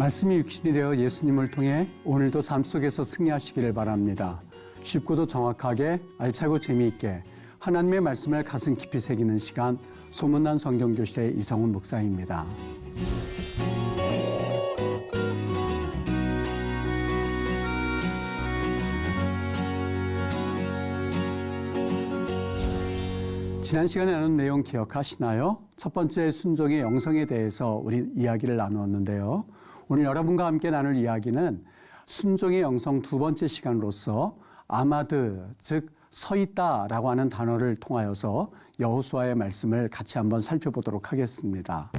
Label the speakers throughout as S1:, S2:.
S1: 말씀이 육신이 되어 예수님을 통해 오늘도 삶 속에서 승리하시기를 바랍니다. 쉽고도 정확하게 알차고 재미있게 하나님의 말씀을 가슴 깊이 새기는 시간, 소문난 성경교실의 이성훈 목사입니다. 지난 시간에 나눈 내용 기억하시나요? 첫 번째 순종의 영성에 대해서 우리 이야기를 나누었는데요. 오늘 여러분과 함께 나눌 이야기는 순종의 영성 두 번째 시간으로서 아마드, 즉 서 있다라고 하는 단어를 통하여서 여호수아의 말씀을 같이 한번 살펴보도록 하겠습니다.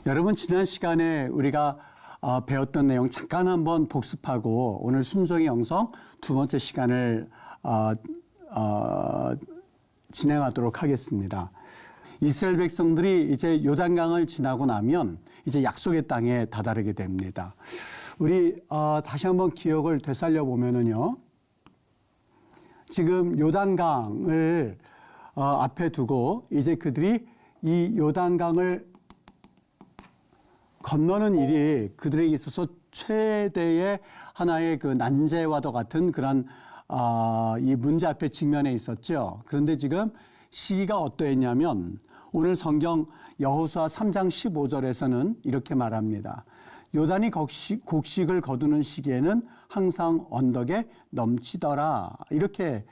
S1: 여러분, 지난 시간에 우리가 배웠던 내용 잠깐 한번 복습하고 오늘 순종의 영성 두 번째 시간을 진행하도록 하겠습니다. 이스라엘 백성들이 이제 요단강을 지나고 나면 이제 약속의 땅에 다다르게 됩니다. 우리 다시 한번 기억을 되살려 보면은요, 지금 요단강을 앞에 두고 이제 그들이 이 요단강을 건너는 일이 그들에게 있어서 최대의 하나의 그 난제와도 같은 그런 이 문제 앞에 직면해 있었죠. 그런데 지금 시기가 어떠했냐면 오늘 성경 여호수아 3장 15절에서는 이렇게 말합니다. 요단이 곡식을 거두는 시기에는 항상 언덕에 넘치더라. 이렇게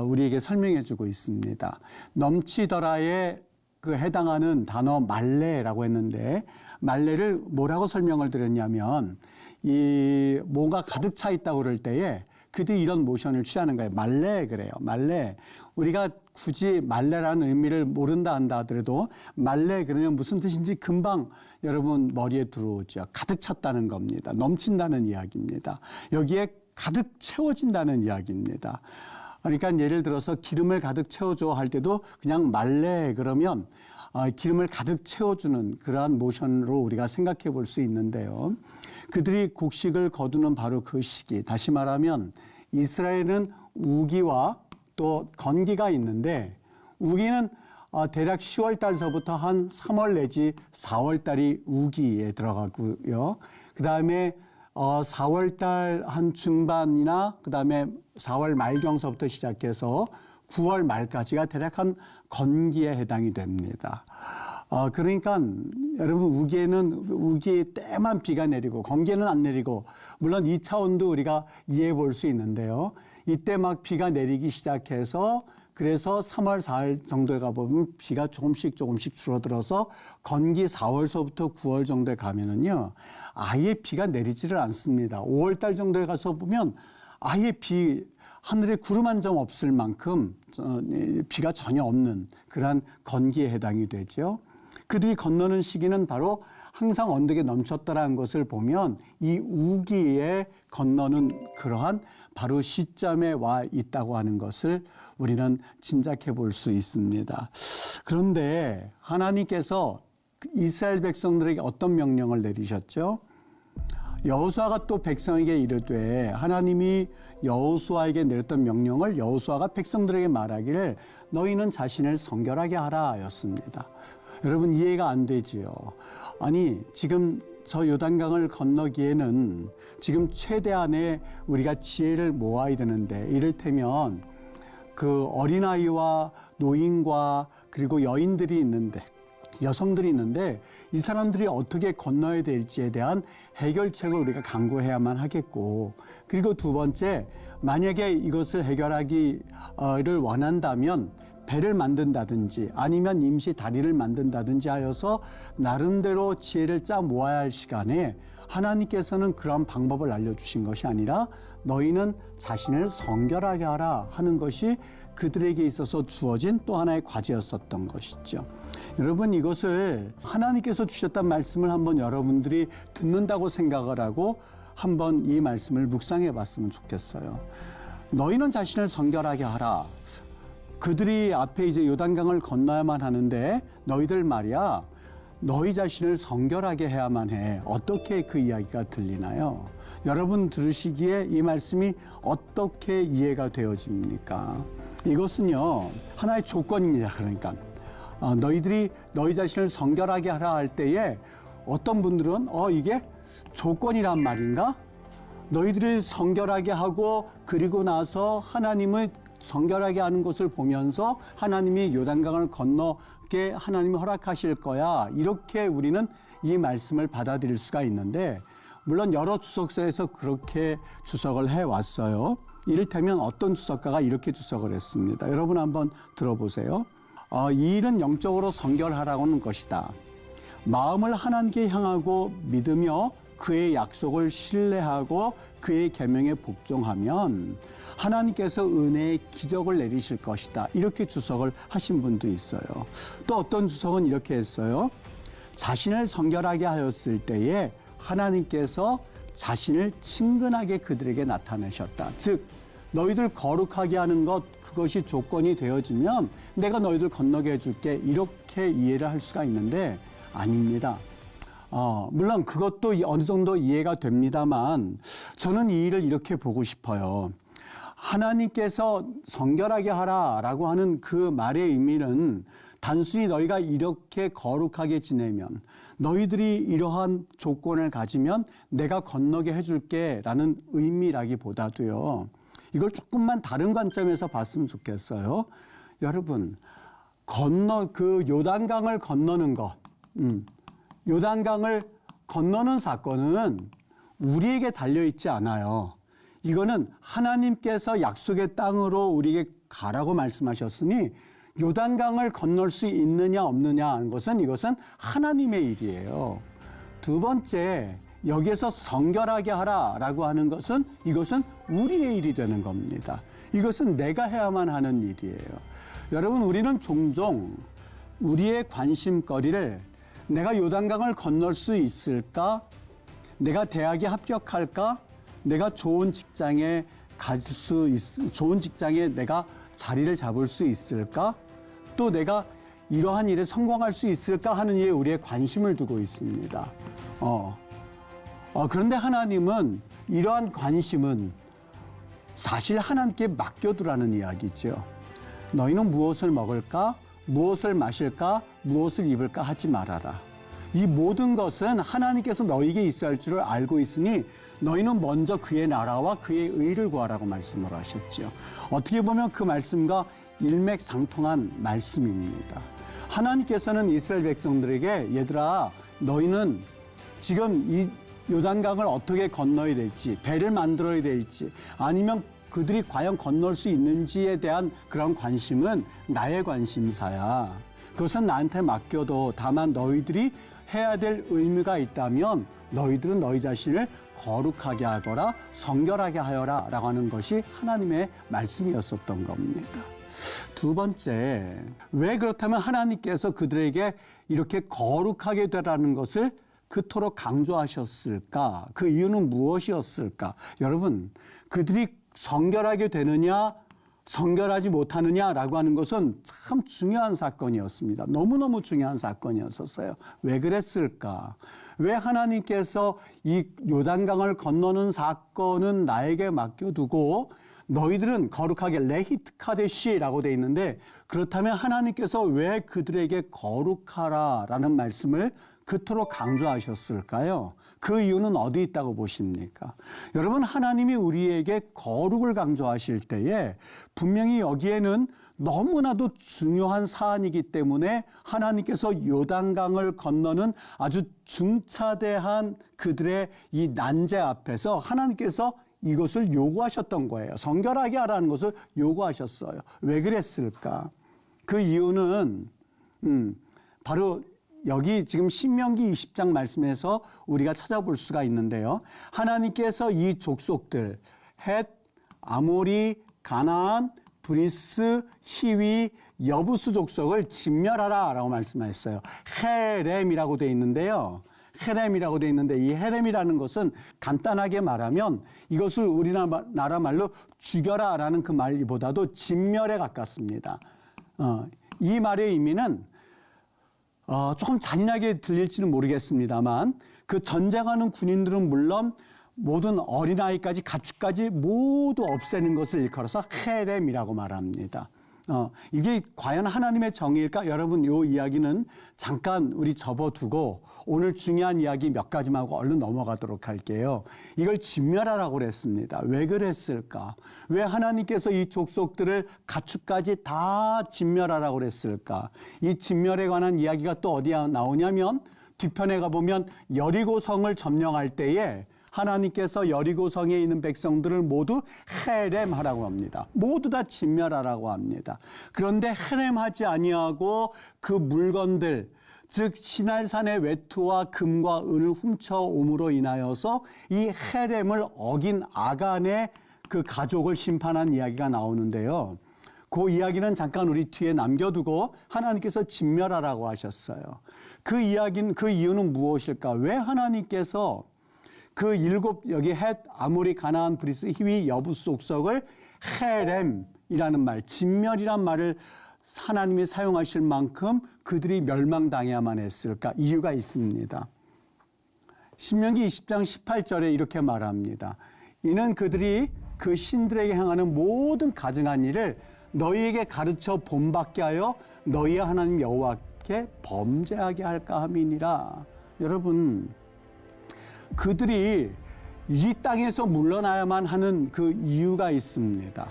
S1: 우리에게 설명해 주고 있습니다. 넘치더라에 그 해당하는 단어 말레라고 했는데, 말레를 뭐라고 설명을 드렸냐면 이 뭐가 가득 차 있다고 그럴 때에 그들이 이런 모션을 취하는 거예요. 말레 그래요. 말레. 우리가 굳이 말레라는 의미를 모른다 한다 하더라도 말레 그러면 무슨 뜻인지 금방 여러분 머리에 들어오죠. 가득 찼다는 겁니다. 넘친다는 이야기입니다. 여기에 가득 채워진다는 이야기입니다. 그러니까 예를 들어서 기름을 가득 채워줘 할 때도 그냥 말레 그러면 기름을 가득 채워주는 그러한 모션으로 우리가 생각해 볼 수 있는데요. 그들이 곡식을 거두는 바로 그 시기, 다시 말하면 이스라엘은 우기와 또 건기가 있는데, 우기는 대략 10월 달서부터 한 3월 내지 4월 달이 우기에 들어가고요. 그 다음에 4월 달 한 중반이나 그 다음에 4월 말경서부터 시작해서 9월 말까지가 대략 한 건기에 해당이 됩니다. 그러니까 여러분, 우기에 때만 비가 내리고 건기에는 안 내리고, 물론 이 차원도 우리가 이해해 볼 수 있는데요. 이때 막 비가 내리기 시작해서 그래서 3월 4월 정도에 가보면 비가 조금씩 줄어들어서 건기 4월서부터 9월 정도에 가면은요, 아예 비가 내리지를 않습니다. 5월 달 정도에 가서 보면 아예 하늘에 구름 한 점 없을 만큼 비가 전혀 없는 그러한 건기에 해당이 되죠. 그들이 건너는 시기는 바로 항상 언덕에 넘쳤더라는 것을 보면 이 우기에 건너는 그러한 바로 시점에 와 있다고 하는 것을 우리는 짐작해 볼 수 있습니다. 그런데 하나님께서 이스라엘 백성들에게 어떤 명령을 내리셨죠? 여호수아가 또 백성에게 이르되, 하나님이 여호수아에게 내렸던 명령을 여호수아가 백성들에게 말하기를 너희는 자신을 성결하게 하라 였습니다. 여러분, 이해가 안 되지요. 아니, 지금 저 요단강을 건너기에는 지금 최대한의 우리가 지혜를 모아야 되는데, 이를테면 그 어린아이와 노인과 그리고 여성들이 있는데 이 사람들이 어떻게 건너야 될지에 대한 해결책을 우리가 강구해야만 하겠고, 그리고 두 번째, 만약에 이것을 해결하기를 원한다면 배를 만든다든지 아니면 임시 다리를 만든다든지 하여서 나름대로 지혜를 짜 모아야 할 시간에 하나님께서는 그런 방법을 알려주신 것이 아니라 너희는 자신을 성결하게 하라 하는 것이 그들에게 있어서 주어진 또 하나의 과제였었던 것이죠. 여러분, 이것을 하나님께서 주셨던 말씀을 한번 여러분들이 듣는다고 생각을 하고 한번 이 말씀을 묵상해 봤으면 좋겠어요. 너희는 자신을 성결하게 하라. 그들이 앞에 이제 요단강을 건너야만 하는데 너희들 말이야, 너희 자신을 성결하게 해야만 해. 어떻게 그 이야기가 들리나요? 여러분 들으시기에 이 말씀이 어떻게 이해가 되어집니까? 이것은요, 하나의 조건입니다. 그러니까 너희들이 너희 자신을 성결하게 하라 할 때에 어떤 분들은 이게 조건이란 말인가? 너희들을 성결하게 하고 그리고 나서 하나님을 성결하게 하는 것을 보면서 하나님이 요단강을 건너게 하나님이 허락하실 거야. 이렇게 우리는 이 말씀을 받아들일 수가 있는데, 물론 여러 주석서에서 그렇게 주석을 해왔어요. 이를테면 어떤 주석가가 이렇게 주석을 했습니다. 여러분 한번 들어보세요. 이 일은 영적으로 성결하라고 하는 것이다. 마음을 하나님께 향하고 믿으며 그의 약속을 신뢰하고 그의 계명에 복종하면 하나님께서 은혜의 기적을 내리실 것이다. 이렇게 주석을 하신 분도 있어요. 또 어떤 주석은 이렇게 했어요. 자신을 성결하게 하였을 때에 하나님께서 자신을 친근하게 그들에게 나타내셨다. 즉 너희들 거룩하게 하는 것, 그것이 조건이 되어지면 내가 너희들 건너게 해줄게. 이렇게 이해를 할 수가 있는데 아닙니다. 물론 그것도 어느 정도 이해가 됩니다만 저는 이 일을 이렇게 보고 싶어요. 하나님께서 성결하게 하라라고 하는 그 말의 의미는 단순히 너희가 이렇게 거룩하게 지내면, 너희들이 이러한 조건을 가지면 내가 건너게 해줄게 라는 의미라기보다도요, 이걸 조금만 다른 관점에서 봤으면 좋겠어요. 여러분, 그 요단강을 건너는 것, 요단강을 건너는 사건은 우리에게 달려있지 않아요. 이거는 하나님께서 약속의 땅으로 우리에게 가라고 말씀하셨으니 요단강을 건널 수 있느냐 없느냐 하는 것은 이것은 하나님의 일이에요. 두 번째, 여기에서 성결하게 하라라고 하는 것은 이것은 우리의 일이 되는 겁니다. 이것은 내가 해야만 하는 일이에요. 여러분, 우리는 종종 우리의 관심거리를 내가 요단강을 건널 수 있을까? 내가 대학에 합격할까? 내가 좋은 직장에 좋은 직장에 내가 자리를 잡을 수 있을까? 또 내가 이러한 일에 성공할 수 있을까 하는 일에 우리의 관심을 두고 있습니다. 그런데 하나님은 이러한 관심은 사실 하나님께 맡겨두라는 이야기죠. 너희는 무엇을 먹을까? 무엇을 마실까? 무엇을 입을까? 하지 말아라. 이 모든 것은 하나님께서 너희에게 있어야 할 줄을 알고 있으니 너희는 먼저 그의 나라와 그의 의를 구하라고 말씀을 하셨죠. 어떻게 보면 그 말씀과 일맥상통한 말씀입니다. 하나님께서는 이스라엘 백성들에게 얘들아, 너희는 지금 이 요단강을 어떻게 건너야 될지, 배를 만들어야 될지, 아니면 그들이 과연 건널 수 있는지에 대한 그런 관심은 나의 관심사야. 그것은 나한테 맡겨도 다만 너희들이 해야 될 의무가 있다면 너희들은 너희 자신을 거룩하게 하거라, 성결하게 하여라 라고 하는 것이 하나님의 말씀이었었던 겁니다. 두 번째, 왜 그렇다면 하나님께서 그들에게 이렇게 거룩하게 되라는 것을 그토록 강조하셨을까? 그 이유는 무엇이었을까? 여러분, 그들이 성결하게 되느냐, 성결하지 못하느냐라고 하는 것은 참 중요한 사건이었습니다. 너무너무 중요한 사건이었었어요. 왜 그랬을까? 왜 하나님께서 이 요단강을 건너는 사건은 나에게 맡겨두고 너희들은 거룩하게 레히트 카데시라고 돼 있는데, 그렇다면 하나님께서 왜 그들에게 거룩하라라는 말씀을 그토록 강조하셨을까요? 그 이유는 어디 있다고 보십니까? 여러분, 하나님이 우리에게 거룩을 강조하실 때에 분명히 여기에는 너무나도 중요한 사안이기 때문에 하나님께서 요단강을 건너는 아주 중차대한 그들의 이 난제 앞에서 하나님께서 이것을 요구하셨던 거예요. 성결하게 하라는 것을 요구하셨어요. 왜 그랬을까? 그 이유는 바로 여기 지금 신명기 20장 말씀에서 우리가 찾아볼 수가 있는데요. 하나님께서 이 족속들, 헷, 아모리, 가나안, 브리스, 히위, 여부수 족속을 진멸하라 라고 말씀하셨어요. 헤렘이라고 되어 있는데요. 헤렘이라고 되어 있는데 이 헤렘이라는 것은 간단하게 말하면 이것을 우리나라 말로 죽여라 라는 그 말보다도 진멸에 가깝습니다. 이 말의 의미는 조금 잔인하게 들릴지는 모르겠습니다만 그 전쟁하는 군인들은 물론 모든 어린아이까지 가축까지 모두 없애는 것을 일컬어서 헤렘이라고 말합니다. 이게 과연 하나님의 정의일까? 여러분, 이 이야기는 잠깐 우리 접어두고 오늘 중요한 이야기 몇 가지만 하고 얼른 넘어가도록 할게요. 이걸 진멸하라고 그랬습니다. 왜 그랬을까? 왜 하나님께서 이 족속들을 가축까지 다 진멸하라고 그랬을까? 이 진멸에 관한 이야기가 또 어디에 나오냐면 뒤편에 가보면 여리고성을 점령할 때에 하나님께서 여리고성에 있는 백성들을 모두 헤렘하라고 합니다. 모두 다 진멸하라고 합니다. 그런데 헤렘하지 아니하고 그 물건들, 즉 시날산의 외투와 금과 은을 훔쳐옴으로 인하여서 이 헤렘을 어긴 아간의 그 가족을 심판한 이야기가 나오는데요. 그 이야기는 잠깐 우리 뒤에 남겨두고 하나님께서 진멸하라고 하셨어요. 그 이유는 무엇일까? 왜 하나님께서 그 여기 헷, 아모리, 가나안, 브리스, 히위, 여부스 족속을 헤렘이라는 말, 진멸이란 말을 하나님이 사용하실 만큼 그들이 멸망당해야만 했을까? 이유가 있습니다. 신명기 20장 18절에 이렇게 말합니다. 이는 그들이 그 신들에게 행하는 모든 가증한 일을 너희에게 가르쳐 본받게 하여 너희의 하나님 여호와께 범죄하게 할까 함이니라. 여러분, 그들이 이 땅에서 물러나야만 하는 그 이유가 있습니다.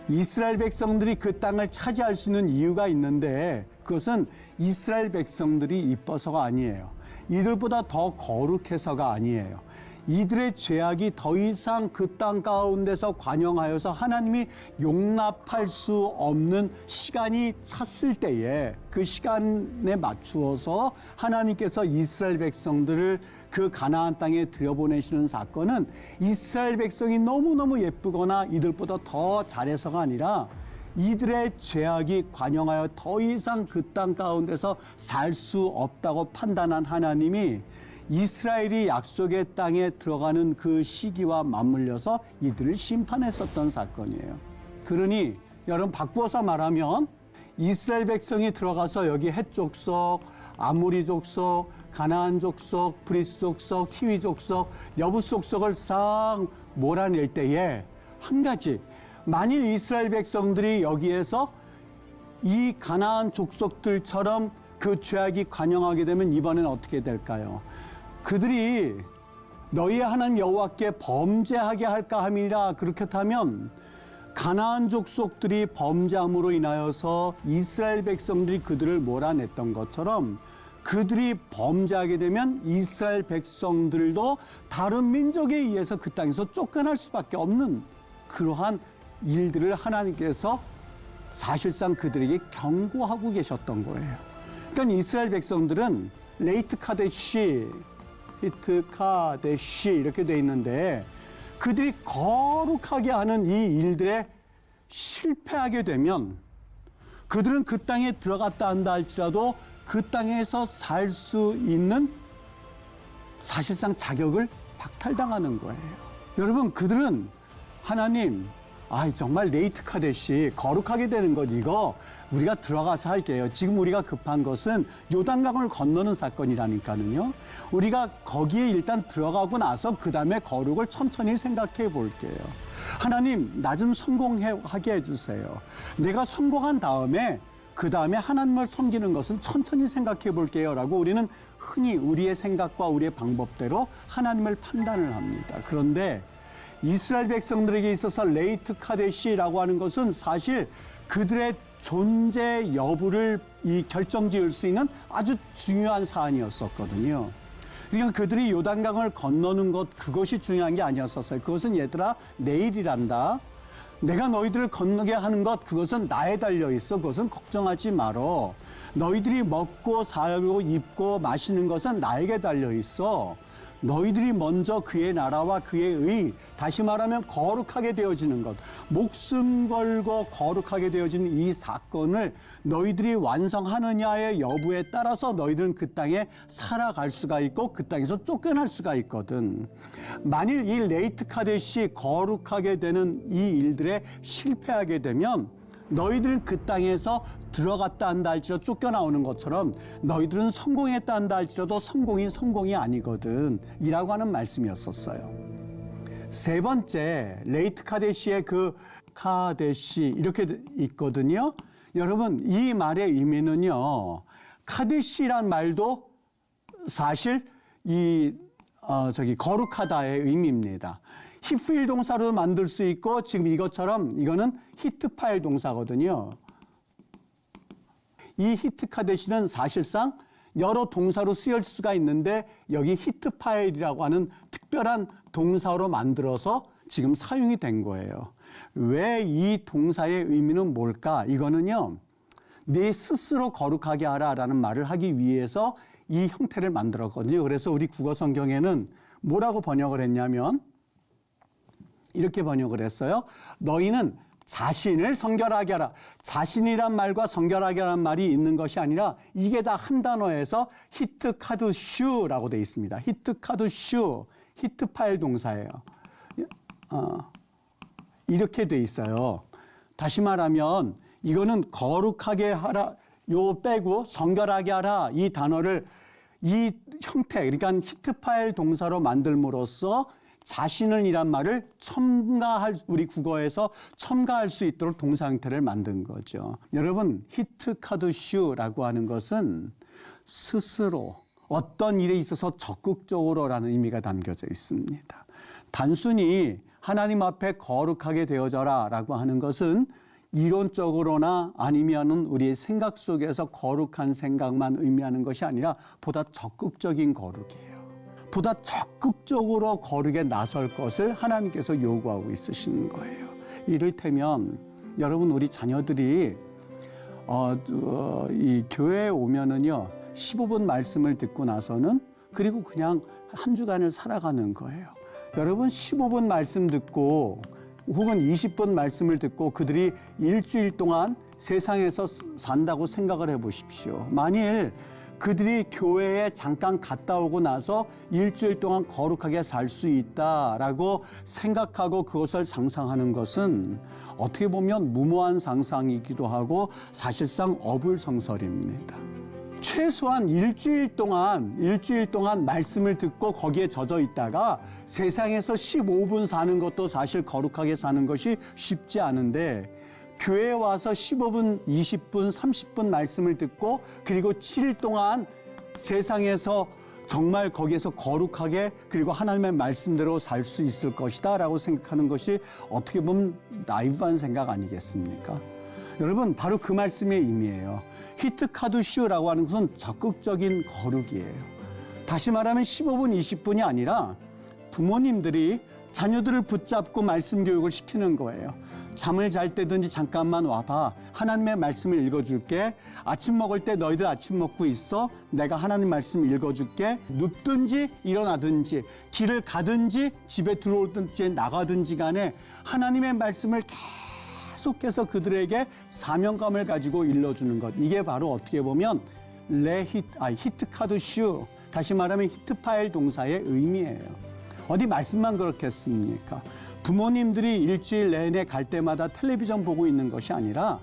S1: 이스라엘 백성들이 그 땅을 차지할 수 있는 이유가 있는데 그것은 이스라엘 백성들이 이뻐서가 아니에요. 이들보다 더 거룩해서가 아니에요. 이들의 죄악이 더 이상 그 땅 가운데서 관영하여서 하나님이 용납할 수 없는 시간이 찼을 때에 그 시간에 맞추어서 하나님께서 이스라엘 백성들을 그 가나안 땅에 들여보내시는 사건은 이스라엘 백성이 너무너무 예쁘거나 이들보다 더 잘해서가 아니라 이들의 죄악이 관영하여 더 이상 그 땅 가운데서 살 수 없다고 판단한 하나님이 이스라엘이 약속의 땅에 들어가는 그 시기와 맞물려서 이들을 심판했었던 사건이에요. 그러니 여러분 바꾸어서 말하면 이스라엘 백성이 들어가서 여기 헷 족속, 아모리 족속, 가나안 족속, 브리스 족속, 히위 족속, 여부스 족속을 싹 몰아낼 때에 한 가지, 만일 이스라엘 백성들이 여기에서 이 가나안 족속들처럼 그 죄악이 관영하게 되면 이번엔 어떻게 될까요? 그들이 너희의 하나님 여호와께 범죄하게 할까 함이라. 그렇게 하면 가나안 족속들이 범죄함으로 인하여서 이스라엘 백성들이 그들을 몰아냈던 것처럼 그들이 범죄하게 되면 이스라엘 백성들도 다른 민족에 의해서 그 땅에서 쫓겨날 수밖에 없는 그러한 일들을 하나님께서 사실상 그들에게 경고하고 계셨던 거예요. 그러니까 이스라엘 백성들은 레이트 카데시, 히트 카데시 이렇게 돼 있는데 그들이 거룩하게 하는 이 일들에 실패하게 되면 그들은 그 땅에 들어갔다 한다 할지라도 그 땅에서 살 수 있는 사실상 자격을 박탈당하는 거예요. 여러분, 그들은 하나님, 정말 레이트 카데시 거룩하게 되는 것 이거 우리가 들어가서 할게요. 지금 우리가 급한 것은 요단강을 건너는 사건이라니까는요. 우리가 거기에 일단 들어가고 나서 그 다음에 거룩을 천천히 생각해 볼게요. 하나님, 나 좀 성공하게 해주세요. 내가 성공한 다음에 그 다음에 하나님을 섬기는 것은 천천히 생각해 볼게요 라고 우리는 흔히 우리의 생각과 우리의 방법대로 하나님을 판단을 합니다. 그런데 이스라엘 백성들에게 있어서 레이트 카데시라고 하는 것은 사실 그들의 존재 여부를 결정지을 수 있는 아주 중요한 사안이었었거든요. 그러니까 그들이 요단강을 건너는 것 그것이 중요한 게 아니었었어요. 그것은 얘들아 내일이란다. 내가 너희들을 건너게 하는 것 그것은 나에 달려 있어. 그것은 걱정하지 말어. 너희들이 먹고 살고 입고 마시는 것은 나에게 달려 있어. 너희들이 먼저 그의 나라와 그의 의, 다시 말하면 거룩하게 되어지는 것, 목숨 걸고 거룩하게 되어지는 이 사건을 너희들이 완성하느냐의 여부에 따라서 너희들은 그 땅에 살아갈 수가 있고 그 땅에서 쫓겨날 수가 있거든. 만일 이 레이트 카데시 거룩하게 되는 이 일들에 실패하게 되면 너희들은 그 땅에서 들어갔다 한다 할지라도 쫓겨나오는 것처럼 너희들은 성공했다 한다 할지라도 성공이 아니거든 이라고 하는 말씀이었었어요. 세 번째, 레이트 카데시의 그 카데시 이렇게 있거든요. 여러분, 이 말의 의미는요, 카데시란 말도 사실 거룩하다의 의미입니다. 히프일 동사로 만들 수 있고, 지금 이것처럼 이거는 히트파일 동사거든요. 이 히트카데시는 사실상 여러 동사로 쓰일 수가 있는데, 여기 히트파일이라고 하는 특별한 동사로 만들어서 지금 사용이 된 거예요. 왜 이 동사의 의미는 뭘까? 이거는요, 네 스스로 거룩하게 하라라는 말을 하기 위해서 이 형태를 만들었거든요. 그래서 우리 국어 성경에는 뭐라고 번역을 했냐면 이렇게 번역을 했어요. 너희는 자신을 성결하게 하라. 자신이란 말과 성결하게 하라는 말이 있는 것이 아니라 이게 다 한 단어에서 히트카드슈라고 되어 있습니다. 히트카드슈, 히트파일 동사예요. 이렇게 돼 있어요. 다시 말하면 이거는 거룩하게 하라, 요 빼고 성결하게 하라 이 단어를 이 형태, 그러니까 히트파일 동사로 만들므로써 자신을 이란 말을 우리 국어에서 첨가할 수 있도록 동사 형태를 만든 거죠. 여러분, 히트카드슈라고 하는 것은 스스로 어떤 일에 있어서 적극적으로라는 의미가 담겨져 있습니다. 단순히 하나님 앞에 거룩하게 되어져라 라고 하는 것은 이론적으로나 아니면은 우리의 생각 속에서 거룩한 생각만 의미하는 것이 아니라 보다 적극적인 거룩이에요. 보다 적극적으로 거룩에 나설 것을 하나님께서 요구하고 있으시는 거예요. 이를테면 여러분, 우리 자녀들이 이 교회에 오면은요 15분 말씀을 듣고 나서는 그리고 그냥 한 주간을 살아가는 거예요. 여러분, 15분 말씀 듣고 혹은 20분 말씀을 듣고 그들이 일주일 동안 세상에서 산다고 생각을 해보십시오. 만일 그들이 교회에 잠깐 갔다 오고 나서 일주일 동안 거룩하게 살 수 있다라고 생각하고 그것을 상상하는 것은 어떻게 보면 무모한 상상이기도 하고 사실상 어불성설입니다. 최소한 일주일 동안 말씀을 듣고 거기에 젖어 있다가 세상에서 15분 사는 것도 사실 거룩하게 사는 것이 쉽지 않은데, 교회에 와서 15분, 20분, 30분 말씀을 듣고 그리고 7일 동안 세상에서 정말 거기에서 거룩하게 그리고 하나님의 말씀대로 살 수 있을 것이다 라고 생각하는 것이 어떻게 보면 나이브한 생각 아니겠습니까? 여러분, 바로 그 말씀의 의미예요. 히트카드슈라고 하는 것은 적극적인 거룩이에요. 다시 말하면 15분, 20분이 아니라 부모님들이 자녀들을 붙잡고 말씀 교육을 시키는 거예요. 잠을 잘 때든지 잠깐만 와봐. 하나님의 말씀을 읽어줄게. 아침 먹을 때 너희들 아침 먹고 있어. 내가 하나님 말씀 읽어줄게. 눕든지 일어나든지 길을 가든지 집에 들어오든지 나가든지 간에 하나님의 말씀을 계속해서 그들에게 사명감을 가지고 일러주는 것. 이게 바로 어떻게 보면 히트카드슈, 다시 말하면 히트파일 동사의 의미예요. 어디 말씀만 그렇겠습니까? 부모님들이 일주일 내내 갈 때마다 텔레비전 보고 있는 것이 아니라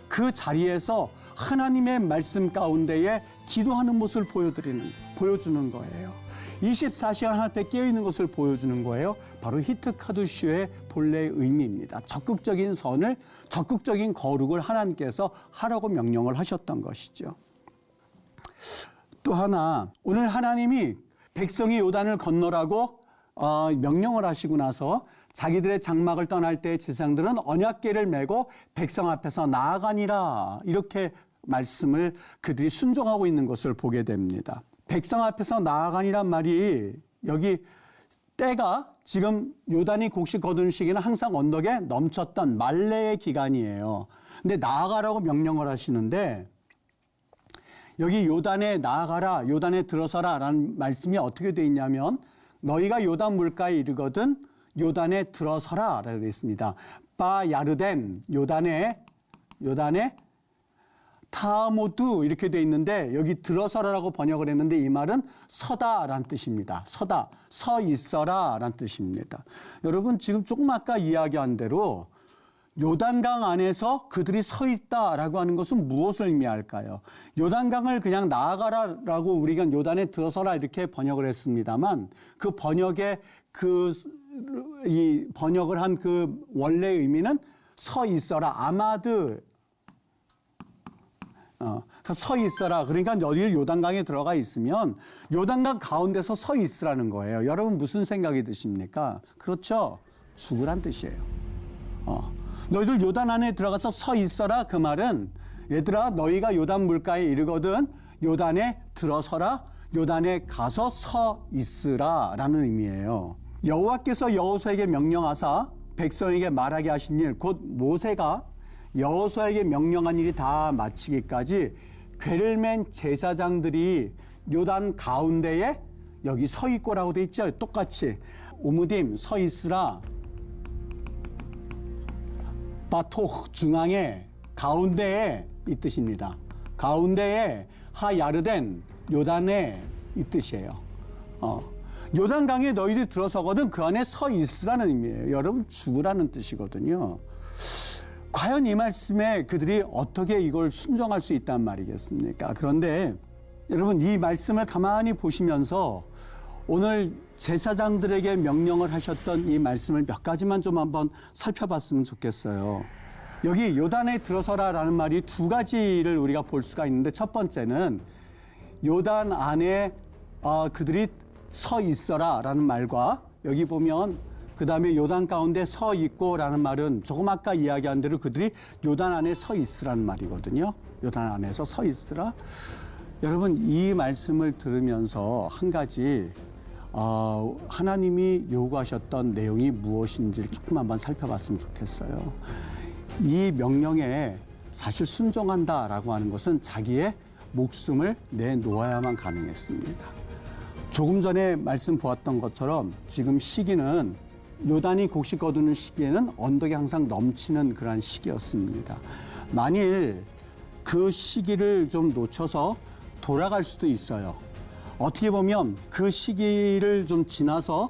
S1: 그 자리에서 하나님의 말씀 가운데에 기도하는 모습을 보여주는 거예요. 24시간 하나님께 깨어있는 것을 보여주는 거예요. 바로 히트카드슈의 본래의 의미입니다. 적극적인 선을, 적극적인 거룩을 하나님께서 하라고 명령을 하셨던 것이죠. 또 하나, 오늘 하나님이 백성이 요단을 건너라고 명령을 하시고 나서 자기들의 장막을 떠날 때 제사장들은 언약궤를 메고 백성 앞에서 나아가니라, 이렇게 말씀을 그들이 순종하고 있는 것을 보게 됩니다. 백성 앞에서 나아가니란 말이 여기 때가 지금 요단이 곡식 거두는 시기는 항상 언덕에 넘쳤던 말레의 기간이에요. 근데 나아가라고 명령을 하시는데 여기 요단에 나아가라, 요단에 들어서라 라는 말씀이 어떻게 되어 있냐면 너희가 요단 물가에 이르거든 요단에 들어서라 라고 되어 있습니다. 바 야르덴, 요단에 타모두 이렇게 되어 있는데 여기 들어서라라고 번역을 했는데 이 말은 서다라는 뜻입니다. 서 있어라 라는 뜻입니다. 여러분, 지금 조금 아까 이야기한 대로 요단강 안에서 그들이 서 있다라고 하는 것은 무엇을 의미할까요? 요단강을 그냥 나아가라라고 우리가 요단에 들어서라 이렇게 번역을 했습니다만 그 번역의 이 번역을 한 그 원래 의미는 서 있어라, 아마드, 서 있어라. 그러니까 여기 요단강에 들어가 있으면 요단강 가운데서 서 있으라는 거예요. 여러분 무슨 생각이 드십니까? 그렇죠. 죽으란 뜻이에요. 너희들 요단 안에 들어가서 서 있어라. 그 말은 얘들아 너희가 요단 물가에 이르거든 요단에 들어서라. 요단에 가서 서 있으라 라는 의미예요. 여호와께서 여호수아에게 명령하사 백성에게 말하게 하신 일, 곧 모세가 여호수아에게 명령한 일이 다 마치기까지 궤를 맨 제사장들이 요단 가운데에 여기 서 있고라고 돼 있죠. 똑같이 오무딤 서 있으라. 바토 중앙에 가운데에 이 뜻입니다. 가운데에 하야르덴 요단에 이 뜻이에요. 요단강에 너희들이 들어서거든 그 안에 서 있으라는 의미예요. 여러분 죽으라는 뜻이거든요. 과연 이 말씀에 그들이 어떻게 이걸 순종할 수 있단 말이겠습니까? 그런데 여러분 이 말씀을 가만히 보시면서 오늘 제사장들에게 명령을 하셨던 이 말씀을 몇 가지만 좀 한번 살펴봤으면 좋겠어요. 여기 요단에 들어서라라는 말이 두 가지를 우리가 볼 수가 있는데 첫 번째는 요단 안에 그들이 서 있어라라는 말과 여기 보면 그 다음에 요단 가운데 서 있고라는 말은 조금 아까 이야기한 대로 그들이 요단 안에 서 있으라는 말이거든요. 요단 안에서 서 있으라. 여러분 이 말씀을 들으면서 한 가지 하나님이 요구하셨던 내용이 무엇인지를 조금 한번 살펴봤으면 좋겠어요. 이 명령에 사실 순종한다라고 하는 것은 자기의 목숨을 내놓아야만 가능했습니다. 조금 전에 말씀 보았던 것처럼 지금 시기는 요단이 곡식 거두는 시기에는 언덕이 항상 넘치는 그러한 시기였습니다. 만일 그 시기를 좀 놓쳐서 돌아갈 수도 있어요. 어떻게 보면 그 시기를 좀 지나서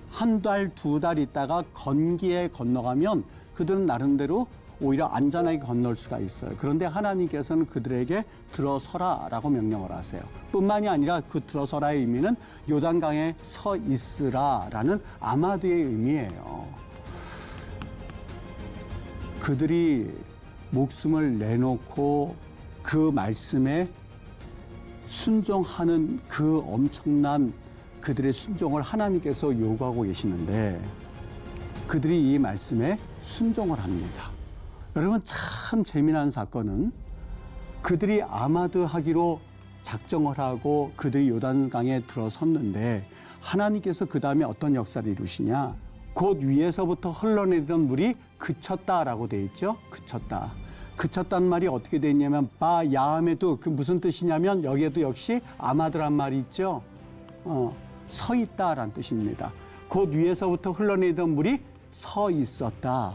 S1: 한 달, 두 달 있다가 건기에 건너가면 그들은 나름대로 오히려 안전하게 건널 수가 있어요. 그런데 하나님께서는 그들에게 들어서라라고 명령을 하세요. 뿐만이 아니라 그 들어서라의 의미는 요단강에 서 있으라라는 아마드의 의미예요. 그들이 목숨을 내놓고 그 말씀에 순종하는 그 엄청난 그들의 순종을 하나님께서 요구하고 계시는데 그들이 이 말씀에 순종을 합니다. 여러분 참 재미난 사건은 그들이 아마드 하기로 작정을 하고 그들이 요단강에 들어섰는데 하나님께서 그 다음에 어떤 역사를 이루시냐. 곧 위에서부터 흘러내리던 물이 그쳤다라고 돼 있죠. 그쳤다. 그쳤다는 말이 어떻게 돼 있냐면 바 야함에도 그 무슨 뜻이냐면 여기에도 역시 아마드란 말이 있죠. 서 있다라는 뜻입니다. 곧 위에서부터 흘러내리던 물이 서 있었다.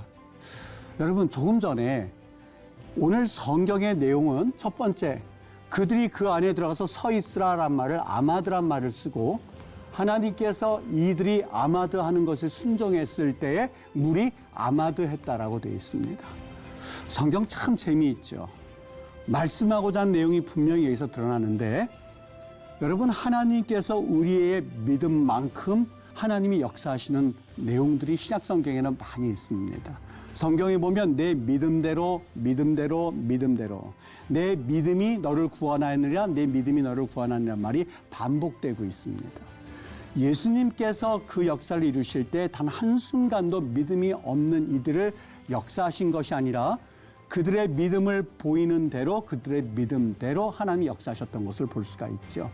S1: 여러분 조금 전에 오늘 성경의 내용은 첫 번째 그들이 그 안에 들어가서 서 있으라란 말을 아마드란 말을 쓰고 하나님께서 이들이 아마드 하는 것에 순종했을 때에 물이 아마드 했다라고 되어 있습니다. 성경 참 재미있죠. 말씀하고자 하는 내용이 분명히 여기서 드러나는데 여러분 하나님께서 우리의 믿음만큼 하나님이 역사하시는 내용들이 신약 성경에는 많이 있습니다. 성경에 보면 내 믿음대로 내 믿음이 너를 구원하느니라 내 믿음이 너를 구원하느니라 말이 반복되고 있습니다. 예수님께서 그 역사를 이루실 때 단 한순간도 믿음이 없는 이들을 역사하신 것이 아니라 그들의 믿음을 보이는 대로 그들의 믿음대로 하나님이 역사하셨던 것을 볼 수가 있죠.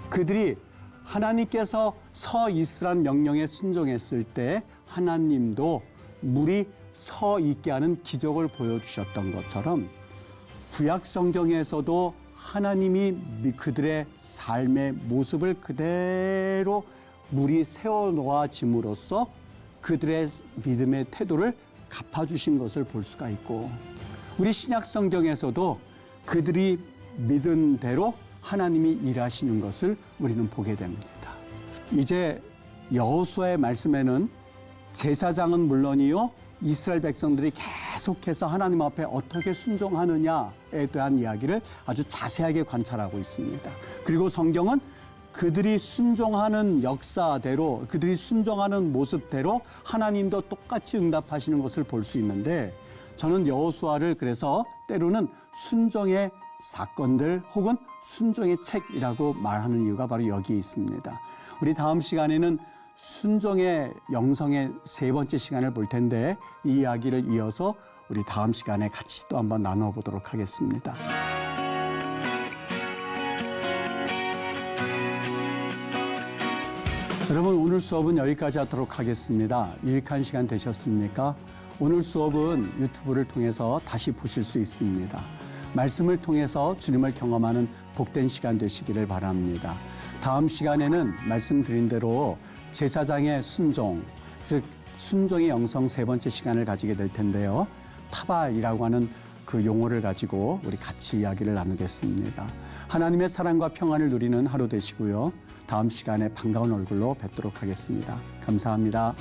S1: 그들이 하나님께서 서 있으라는 명령에 순종했을 때 하나님도 물이 서 있게 하는 기적을 보여주셨던 것처럼 구약 성경에서도 하나님이 그들의 삶의 모습을 그대로 물이 세워놓아짐으로써 그들의 믿음의 태도를 갚아주신 것을 볼 수가 있고 우리 신약 성경에서도 그들이 믿은 대로 하나님이 일하시는 것을 우리는 보게 됩니다. 이제 여호수아의 말씀에는 제사장은 물론이요 이스라엘 백성들이 계속해서 하나님 앞에 어떻게 순종하느냐에 대한 이야기를 아주 자세하게 관찰하고 있습니다. 그리고 성경은 그들이 순종하는 역사대로, 그들이 순종하는 모습대로 하나님도 똑같이 응답하시는 것을 볼 수 있는데, 저는 여호수아를 그래서 때로는 순종의 사건들 혹은 순종의 책이라고 말하는 이유가 바로 여기에 있습니다. 우리 다음 시간에는 순종의 영성의 세 번째 시간을 볼 텐데, 이 이야기를 이어서 우리 다음 시간에 같이 또 한번 나눠보도록 하겠습니다. 여러분, 오늘 수업은 여기까지 하도록 하겠습니다. 유익한 시간 되셨습니까? 오늘 수업은 유튜브를 통해서 다시 보실 수 있습니다. 말씀을 통해서 주님을 경험하는 복된 시간 되시기를 바랍니다. 다음 시간에는 말씀드린 대로 제사장의 순종, 즉 순종의 영성 세 번째 시간을 가지게 될 텐데요. 타발이라고 하는 그 용어를 가지고 우리 같이 이야기를 나누겠습니다. 하나님의 사랑과 평안을 누리는 하루 되시고요. 다음 시간에 반가운 얼굴로 뵙도록 하겠습니다. 감사합니다.